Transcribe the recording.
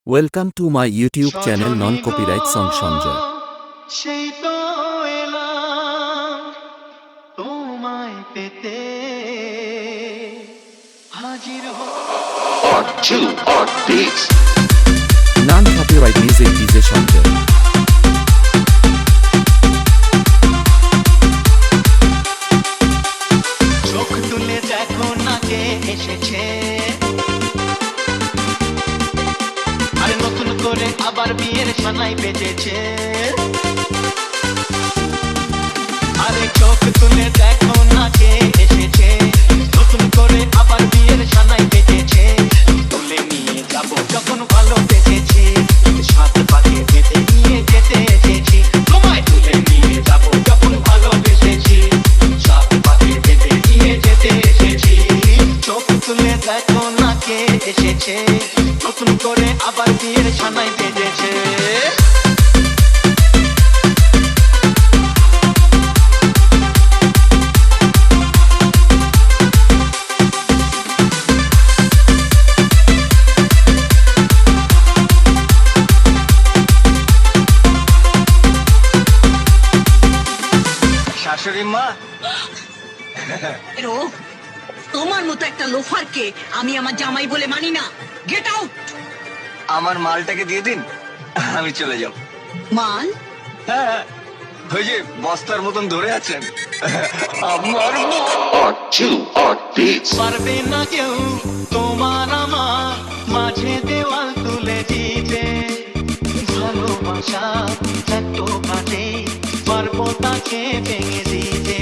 Welcome to my YouTube channel Non-Copyright Song Sanjay. সেই তো এলাম তোমায় পেতে হাজির Part 2 Part Beats. Non-Copyright Music DJ Sanjay. চোখ তুলে দেখো না কে এসেছে আরে নতুন করে আবার বিয়ের সানাই বেজেছে আরে চোখ তুলে দেখো না কে এসেছে নতুন করে আবার বিয়ের সানাই বেজেছে তুলে নিয়ে যাব যখন ভালোবেসেছি সাত পাকে বেঁধে নিয়ে যেতে এসেছি তোমায় তুলে নিয়ে যাব যখন ভালোবেসেছি সাত পাকে বেঁধে নিয়ে যেতে এসেছি চোখ তুলে দেখো না কে এসেছে নতুন করে আবার বিয়ের সানাই বেজেছে শাশুড়ি মা এরো তোমার মতো একটা লোফারকে আমি আমার জামাই বলে মানি না। Get out. আমার মালটাকে দিয়ে দিন আমি চলে যাব মাল? হ্যাঁ ওই যে বস্তার মতন ধরে আছেন আমার Part 2 Part Beats. পারবে না কেউ তোমার আমার মাঝে দেওয়াল তুলে দিতে ভালোবাসা এত কাটে পারবো তাকে ভেঙে দিতে